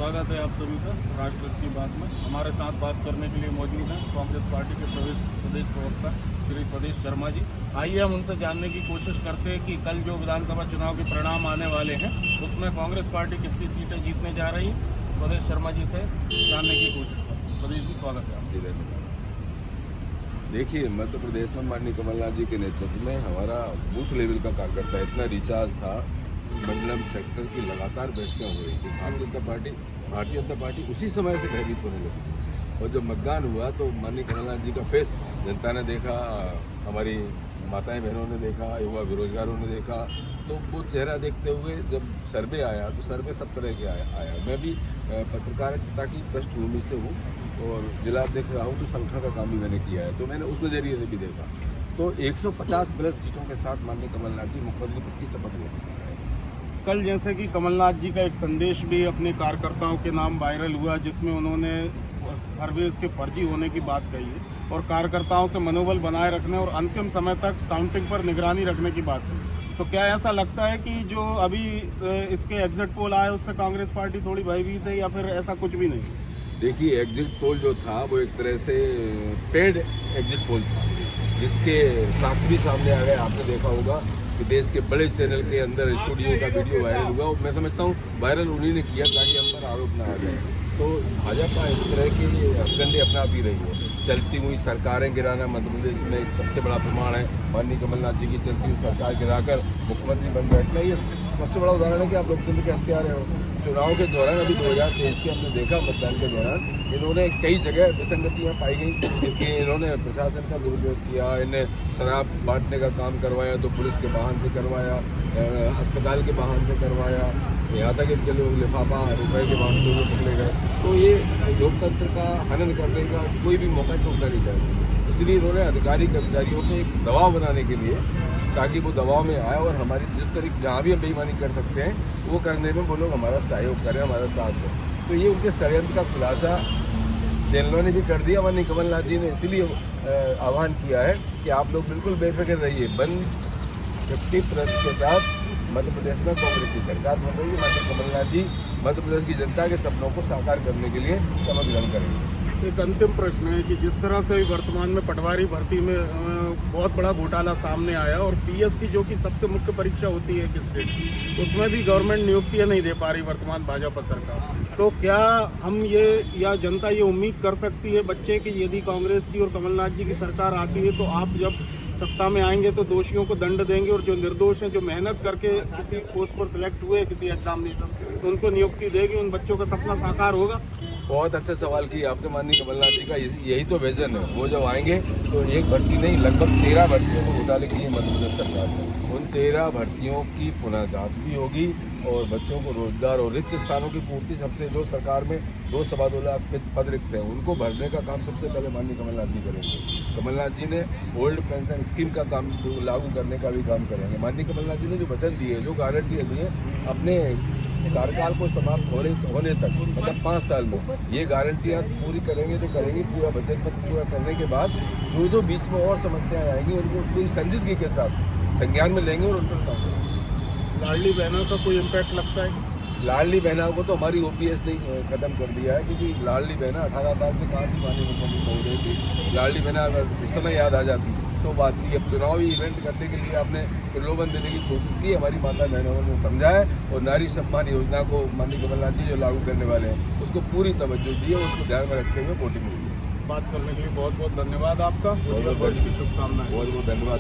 स्वागत है आप सभी का राष्ट्र की बात में। हमारे साथ बात करने के लिए मौजूद हैं कांग्रेस पार्टी के प्रदेश प्रवक्ता श्री स्वदेश शर्मा जी। आइए हम उनसे जानने की कोशिश करते हैं कि कल जो विधानसभा चुनाव के परिणाम आने वाले हैं उसमें कांग्रेस पार्टी कितनी सीटें जीतने जा रही है। स्वदेश शर्मा जी से जानने की कोशिश करते हैं। स्वदेश जी, स्वागत है आप। देखिए, मध्य प्रदेश में माननीय कमलनाथ जी के नेतृत्व में हमारा बूथ लेवल का कार्यकर्ता इतना रिचार्ज था। मंडलम सेक्टर की लगातार बैठकें हो रही थी। भारतीय जनता पार्टी उसी समय से भयभीत होने लगी। और जब मतदान हुआ तो माननीय कमलनाथ जी का फेस जनता ने देखा, हमारी माताएं बहनों ने देखा, युवा बेरोजगारों ने देखा। तो वो चेहरा देखते हुए जब सर्वे आया तो सर्वे सब तरह के आया। मैं भी पत्रकारिता की पृष्ठभूमि से हूँ और जिला अध्यक्ष रहा हूँ, तो संगठन का काम भी मैंने किया है, तो मैंने उस नज़रिए से भी देखा। तो 150 प्लस सीटों के साथ माननीय कमलनाथ जी मुख्यमंत्री पद की शपथ लेते हैं। कल जैसे कि कमलनाथ जी का एक संदेश भी अपने कार्यकर्ताओं के नाम वायरल हुआ, जिसमें उन्होंने सर्विस के फर्जी होने की बात कही है और कार्यकर्ताओं से मनोबल बनाए रखने और अंतिम समय तक काउंटिंग पर निगरानी रखने की बात कही। तो क्या ऐसा लगता है कि जो अभी इसके एग्जिट पोल आए उससे कांग्रेस पार्टी थोड़ी भयभीत है, या फिर ऐसा कुछ भी नहीं? देखिए, एग्जिट पोल जो था वो एक तरह से पेड एग्जिट पोल था, जिसके साथ भी सामने आ गया। आपने देखा होगा कि देश के बड़े चैनल के अंदर स्टूडियो का वीडियो वायरल हुआ और मैं समझता हूँ वायरल उन्हीं ने किया ताकि हम पर आरोप ना आ जाए। तो भाजपा इस तरह की हथकंडे अपना भी रही है। चलती हुई सरकारें गिराना मध्य प्रदेश में एक सबसे बड़ा प्रमाण है। माननीय कमलनाथ जी की चलती हुई सरकार गिराकर मुख्यमंत्री बन बैठना, ये सबसे बड़ा उदाहरण है कि आप लोकतंत्र के हत्यारे हो। चुनाव के दौरान अभी 2023 के हमने देखा, मतदान के दौरान इन्होंने कई जगह विसंगतियाँ पाई गई कि इन्होंने प्रशासन का दुरुपयोग किया, इन्हें शराब बांटने का काम करवाया तो पुलिस के वाहन से करवाया, अस्पताल के वाहन से करवाया, यहाँ तक इनके लोग लिफाफा रुपए के वाहन से पकड़े गए। तो ये लोकतंत्र का हनन करने का कोई भी मौका छोड़ना नहीं चाहिए। इसलिए इन्होंने अधिकारी कर्मचारियों को एक दबाव बनाने के लिए, ताकि वो दबाव में आए और हमारी जिस तरीके जहाँ भी हम बेईमानी कर सकते हैं वो करने में वो लोग हमारा सहयोग करें, हमारा साथ दें। तो ये उनके षड्यंत्र का खुलासा चैनलों ने भी कर दिया। माननीय कमलनाथ जी ने इसीलिए आह्वान किया है कि आप लोग बिल्कुल बेफिक्र रहिए। 150+ के साथ मध्य प्रदेश में कांग्रेस की सरकार बन रही है। माननीय कमलनाथ जी मध्य प्रदेश की जनता के सपनों को साकार करने के लिए शपथ ग्रहण करेंगे। एक अंतिम प्रश्न है कि जिस तरह से वर्तमान में पटवारी भर्ती में बहुत बड़ा घोटाला सामने आया और पीएससी जो कि सबसे मुख्य परीक्षा होती है किस स्टेट की, उसमें भी गवर्नमेंट नियुक्तियां नहीं दे पा रही वर्तमान भाजपा सरकार। तो क्या हम ये या जनता ये उम्मीद कर सकती है बच्चे की, यदि कांग्रेस की और कमलनाथ जी की सरकार आती है तो आप जब सत्ता में आएंगे तो दोषियों को दंड देंगे और जो निर्दोष हैं, जो मेहनत करके किसी पोस्ट पर सिलेक्ट हुए किसी एग्जामिनेशन, तो उनको नियुक्ति देगी, उन बच्चों का सपना साकार होगा? बहुत अच्छा सवाल किया आपने। माननीय कमलनाथ जी का यही तो विजन है। वो जब आएंगे तो एक भर्ती नहीं, लगभग 13 भर्तियों को घोटाले की मध्य प्रदेश सरकार ने। उन 13 भर्तियों की पुनः जांच भी होगी और बच्चों को रोजगार और रिक्त स्थानों की पूर्ति, सबसे जो सरकार में 2.25 लाख पद रिक्त हैं उनको भरने का काम सबसे पहले माननीय कमलनाथ जी करेंगे। कमलनाथ जी ने ओल्ड पेंशन स्कीम का काम लागू करने का भी काम करेंगे। माननीय कमलनाथ जी ने जो वचन दिए, जो गारंटी दी है अपने कार्यकाल को समाप्त होने तक, मतलब 5 साल में, ये गारंटियाँ पूरी करेंगे तो करेंगे। पूरा बजट पत्र पूरा करने के बाद जो बीच में और समस्याएं आएंगी उनको पूरी संजीदगी के साथ संज्ञान में लेंगे और उन पर काम करेंगे। लाडली बहनों का कोई इम्पैक्ट लगता है? लाडली बहनों को तो हमारी OPS ने खत्म कर दिया है, क्योंकि लाडली बहना 18 साल से कहाँ थी, माननीय मुख्यमंत्री हो रही थी। लाडली बहना अगर उस समय याद आ जाती तो बात नहीं। अब चुनावी इवेंट करने के लिए आपने प्रलोभन देने की कोशिश की, हमारी माता बहनों ने समझाया और नारी सम्मान योजना को माननीय कमलनाथ जी जो लागू करने वाले हैं उसको पूरी तवज्जो दी है, उसको ध्यान में रखते हुए वोटिंग हुई है। बात करने के लिए बहुत बहुत धन्यवाद आपका। बहुत बहुत शुभकामनाएं। बहुत बहुत धन्यवाद।